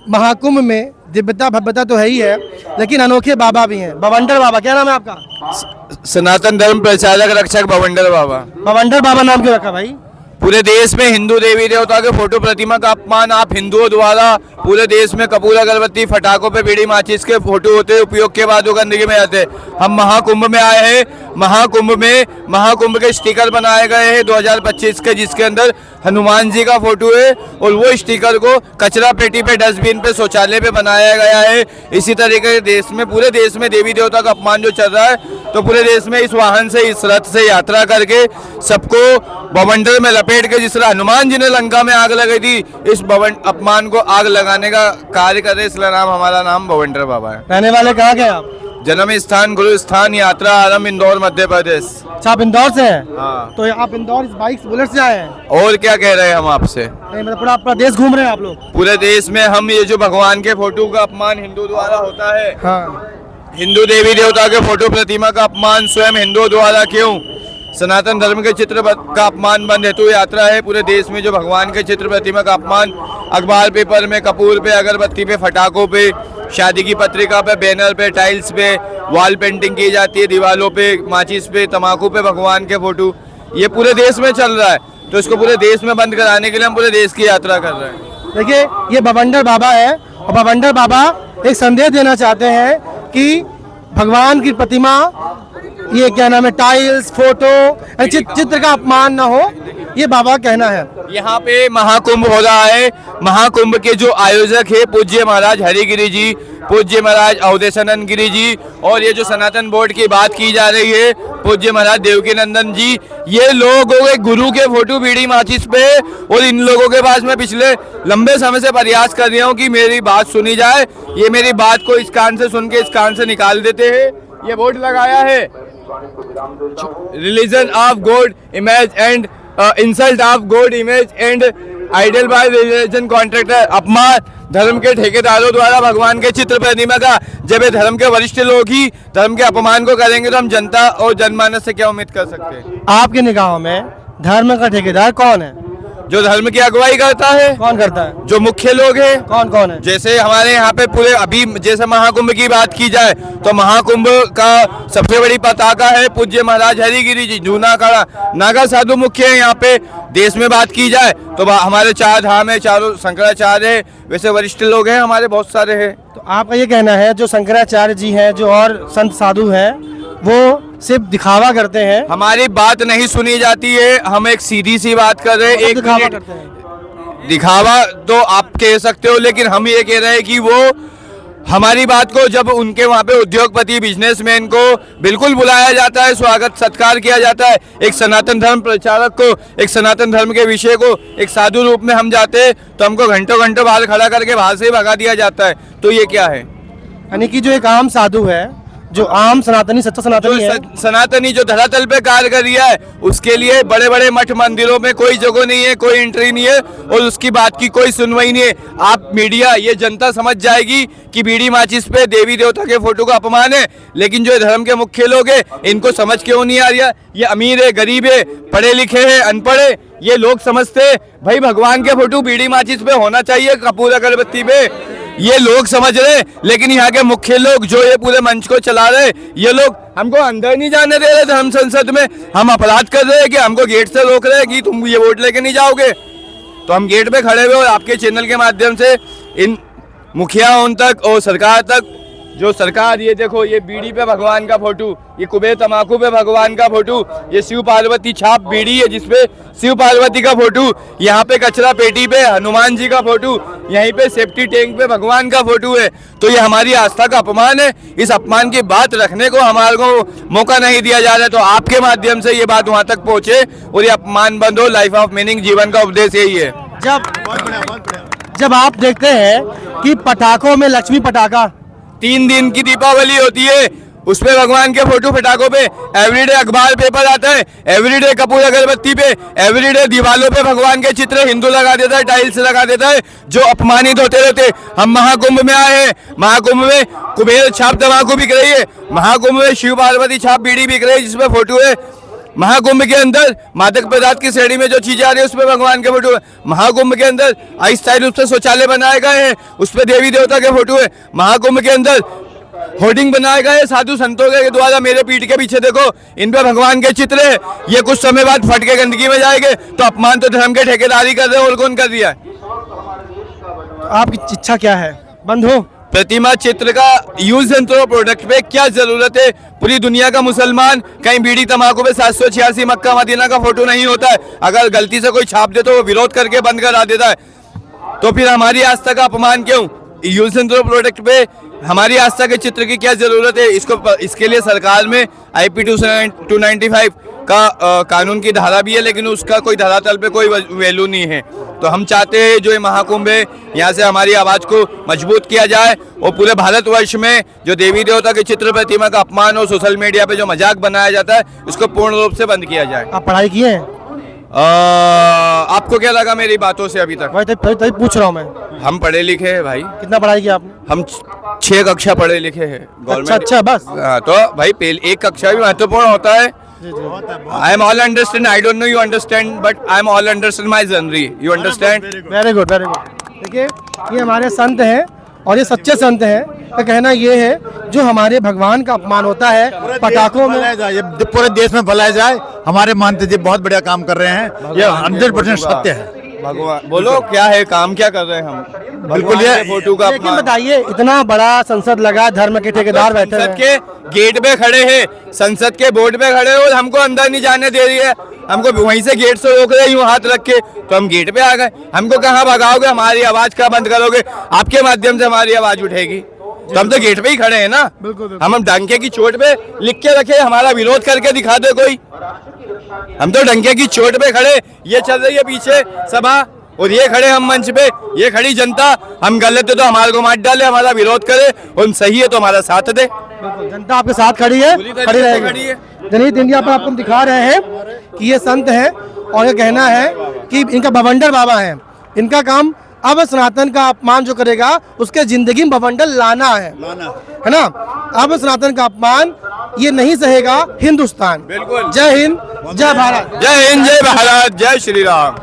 महाकुंभ में दिव्यता भव्यता तो है ही है, लेकिन अनोखे बाबा भी हैं। बवंडर बाबा, क्या नाम है आपका? सनातन धर्म प्रचारक रक्षक बवंडर बाबा। बवंडर बाबा नाम क्यों रखा भाई? पूरे देश में हिंदू देवी देवता के फोटो प्रतिमा का अपमान आप हिंदुओं द्वारा पूरे देश में कपूर अगरबत्ती फटाकों पे बीड़ी माचिस के फोटो होते उपयोग के बाद वो गंदगी में आते। हम महाकुंभ में आए हैं, महाकुंभ के स्टिकर बनाए गए हैं 2025 के, जिसके अंदर हनुमान जी का फोटो है और वो स्टिकर को कचरा पेटी पे, डस्टबिन पे, शौचालय पे बनाया गया है। इसी तरीके से देश में, पूरे देश में देवी देवता का अपमान जो चल रहा है, तो पूरे देश में इस वाहन से, इस रथ से यात्रा करके सबको बवंडर में लपेट के, जिस तरह हनुमान जी ने लंका में आग लगाई थी, इस अपमान को आग लगाने का कार्य कर रहे, इसलिए हमारा नाम बवंडर बाबा है। रहने वाले कहाँ के आप? जन्म स्थान, गुरु स्थान, यात्रा आरंभ इंदौर मध्य प्रदेश। अच्छा, आप इंदौर से हैं? हाँ। तो आप इंदौर इस बाइक बुलेट से आए हैं? और क्या कह रहे हैं हम आपसे? नहीं, मतलब पूरा देश घूम रहे हैं आप लोग? पूरे देश में हम ये जो भगवान के फोटो का अपमान हिंदू द्वारा होता है, हाँ, हिंदू देवी देवता के फोटो प्रतिमा का अपमान स्वयं हिंदुओं द्वारा क्यों, सनातन धर्म के चित्र का अपमान बंद हेतु यात्रा है। पूरे देश में जो भगवान के चित्र प्रतिमा का अपमान अखबार पेपर में, कपूर पे, अगरबत्ती पे, फटाकों पे, शादी की पत्रिका पे, बैनर पे, टाइल्स पे, वॉल पेंटिंग की जाती है, दीवारों पे, माचिस पे, तम्बाकू पे भगवान के फोटो, ये पूरे देश में चल रहा है। तो इसको पूरे देश में बंद कराने के लिए हम पूरे देश की यात्रा कर रहे हैं। देखिए, ये बवंडर बाबा है और बवंडर बाबा एक संदेश देना चाहते हैं कि भगवान की प्रतिमा, ये क्या नाम है, टाइल्स, फोटो, चित्र का अपमान ना हो, ये बाबा कहना है। यहाँ पे महाकुंभ हो रहा है। महाकुंभ के जो आयोजक है पूज्य महाराज हरिगिरी जी, पूज्य महाराज अवधेशानंद गिरी जी, और ये जो सनातन बोर्ड की बात की जा रही है पूज्य महाराज देवकी नंदन जी, ये लोग हो गए गुरु के फोटो बीड़ी माचिस पे। और इन लोगों के पास मैं पिछले लंबे समय से प्रयास कर रहा हूँ कि मेरी बात सुनी जाए। ये मेरी बात को इस कान से सुन के इस कान से निकाल देते हैं। ये बोर्ड लगाया है, religion of God image and insult of God image and idol bye religion contractor, अपमान धर्म के ठेकेदारों द्वारा भगवान के चित्र प्रतिमा का। जब ये धर्म के वरिष्ठ लोग ही धर्म के अपमान को करेंगे तो हम जनता और जनमानस से क्या उम्मीद कर सकते हैं? आपके निगाहों में धर्म का ठेकेदार कौन है? जो धर्म की अगुवाई करता है। कौन करता है? जो मुख्य लोग हैं। कौन कौन है? जैसे हमारे यहाँ पे पूरे, अभी जैसे महाकुंभ की बात की जाए तो महाकुंभ का सबसे बड़ी पताका है पूज्य महाराज हरिगिरी जी, जूना काड़ा नागा साधु मुख्य है यहाँ पे। देश में बात की जाए तो हमारे 4 धाम है, चारों शंकराचार्य है, वैसे वरिष्ठ लोग हैं हमारे बहुत सारे हैं। तो आपका ये कहना है जो शंकराचार्य जी हैं, जो और संत साधु हैं, वो सिर्फ दिखावा करते हैं, हमारी बात नहीं सुनी जाती है। हम एक सीधी सी बात कर रहे हैं, एक दिखावा करते हैं। दिखावा तो आप कह सकते हो, लेकिन हम ये कह रहे हैं कि वो हमारी बात को, जब उनके वहाँ पे उद्योगपति बिजनेसमैन को बिल्कुल बुलाया जाता है, स्वागत सत्कार किया जाता है, एक सनातन धर्म प्रचारक को, एक सनातन धर्म के विषय को एक साधु रूप में हम जाते हैं तो हमको घंटों घंटों बाहर खड़ा करके बाहर से ही भगा दिया जाता है। तो ये क्या है? यानी कि जो एक आम साधु है, जो आम सनातनी, सच्चा सनातनी है, सनातनी जो धरातल पे कार्य कर रहा है, उसके लिए बड़े बड़े मठ मंदिरों में कोई जगह नहीं है, कोई एंट्री नहीं है और उसकी बात की कोई सुनवाई नहीं है। आप मीडिया, ये जनता समझ जाएगी कि बीड़ी माचिस पे देवी देवता के फोटो का अपमान है, लेकिन जो धर्म के मुख्य लोग हैं इनको समझ क्यों नहीं आ रहा? ये अमीर है, गरीब है, पढ़े लिखे हैं, अनपढ़े, ये लोग समझते भाई भगवान के फोटो बीड़ी माचिस पे होना चाहिए, कपूर अगरबत्ती पे, ये लोग समझ रहे। लेकिन यहाँ के मुख्य लोग जो ये पूरे मंच को चला रहे, ये लोग हमको अंदर नहीं जाने दे रहे धर्म संसद में। हम अपराध कर रहे हैं कि हमको गेट से रोक रहे हैं कि तुम ये वोट लेके नहीं जाओगे। तो हम गेट पे खड़े हुए और आपके चैनल के माध्यम से इन मुखियाओं तक और सरकार तक, जो सरकार, ये देखो, ये बीड़ी पे भगवान का फोटो, ये कुबेर तम्बाकू पे भगवान का फोटो, ये शिव पार्वती छाप बीड़ी है जिसपे शिव पार्वती का फोटो, यहाँ पे कचरा पेटी पे हनुमान जी का फोटो, यहीं पे सेफ्टी टैंक पे भगवान का फोटो है। तो ये हमारी आस्था का अपमान है। इस अपमान की बात रखने को हमारे को मौका नहीं दिया जा रहा है। तो आपके माध्यम से ये बात वहाँ तक पहुँचे और ये अपमान बंद हो। लाइफ ऑफ मीनिंग, जीवन का उपदेश यही है। जब आप देखते हैं कि पटाखों में लक्ष्मी पटाखा, 3 दिन की दीपावली होती है, उसपे भगवान के फोटो फटाकों पे एवरीडे अखबार पेपर आता है, एवरीडे कपूर अगरबत्ती पे, एवरीडे दीवालों पे भगवान के चित्र हिंदू लगा देता है, टाइल्स लगा देता है, जो अपमानित होते रहते। हम महाकुंभ में आए हैं, महाकुंभ में कुबेर छाप तम्बाकू बिक रही है, महाकुंभ में शिव पार्वती छाप बीड़ी बिक रही है जिसमें फोटो है महाकुंभ के अंदर मादक पदार्थ की श्रेणी में जो चीजें आ रही है उसमें भगवान के फोटो है। महाकुंभ के अंदर अस्थायी रूप से शौचालय बनाए गए हैं, उसपे देवी देवता के फोटो है। महाकुंभ के अंदर होर्डिंग बनाए गए साधु संतों के द्वारा, मेरे पीठ के पीछे देखो, इन पे भगवान के चित्र है। ये कुछ समय बाद फट के गंदगी में जाएंगे, तो अपमान तो धर्म के ठेकेदारी कर रहे हैं, और कौन कर दिया है? आपकी इच्छा क्या है, बंद हो? प्रतिमा चित्र का यूज एंड थ्रो प्रोडक्ट पे क्या जरूरत है? पूरी दुनिया का मुसलमान कहीं बीड़ी तंबाकू पे 786 मक्का मदीना का फोटो नहीं होता है। अगर गलती से कोई छाप दे तो वो विरोध करके बंद करा देता है। तो फिर हमारी आस्था का अपमान क्यों? यूज एंड थ्रो प्रोडक्ट पे हमारी आस्था के चित्र की क्या जरूरत है? इसके लिए सरकार में IP 295 का कानून की धारा भी है, लेकिन उसका कोई धरातल पे कोई वैल्यू नहीं है। तो हम चाहते हैं जो ये महाकुंभ है, यहाँ से हमारी आवाज को मजबूत किया जाए, और पूरे भारतवर्ष में जो देवी देवता के चित्र प्रतिमा का अपमान और सोशल मीडिया पे जो मजाक बनाया जाता है, इसको पूर्ण रूप से बंद किया जाए। आप पढ़ाई किए हैं? आपको क्या लगा मेरी बातों से अभी तक? भाई तभी पूछ रहा हूँ मैं। हम पढ़े लिखे हैं भाई। कितना पढ़ाई किया आपने? हम 6 कक्षा पढ़े लिखे हैं। अच्छा बस। हाँ, तो भाई पहले एक कक्षा भी महत्वपूर्ण होता है। I am all understand. I don't know you understand, but I am all understand my genre. You understand? Very good very good. देखिए, ये हमारे संत हैं और ये सच्चे संत हैं। का कहना ये है जो हमारे भगवान का अपमान होता है पटाखों में, ये पूरे देश में फैलाया जाए। हमारे महंत जी बहुत बढ़िया काम कर रहे हैं, ये 100% सत्य है। भगवान बोलो क्या है, काम क्या कर रहे हैं हम? बिल्कुल ये फोटो का लेकिन बताइए, इतना बड़ा संसद लगा, धर्म के ठेकेदार बैठे संसद हैं, के गेट पे खड़े हैं, संसद के बोर्ड पे खड़े हैं और हमको अंदर नहीं जाने दे रही है। हमको वहीं से गेट से रोक रहे हैं, यूं हाथ रख के, तो हम गेट पे आ गए। हमको कहाँ भगाओगे? हमारी आवाज कहाँ बंद करोगे? आपके माध्यम से हमारी आवाज उठेगी, तो हम तो गेट पे ही खड़े हैं ना। हम डंके की चोट पे लिख के रखे, हमारा विरोध करके दिखा दे कोई। हम तो डंके की चोट पे खड़े, ये चल रही है पीछे सभा, और ये खड़े हम मंच पे, ये खड़ी जनता। हम गलत है तो हमारे को मार डाले, हमारा विरोध करे, और सही है तो हमारा साथ दे। जनता आपके साथ खड़ी है, खड़ी रहेगी। जनहित इंडिया पर आपको हम दिखा रहे हैं कि ये संत हैं और ये कहना है कि इनका बवंडर बाबा है। इनका काम अब सनातन का अपमान जो करेगा उसके जिंदगी में बवंडर लाना है ना। अब सनातन का अपमान ये नहीं सहेगा हिंदुस्तान। बिल्कुल। जय हिंद, जय भारत। जय हिंद, जय भारत, जय श्री राम।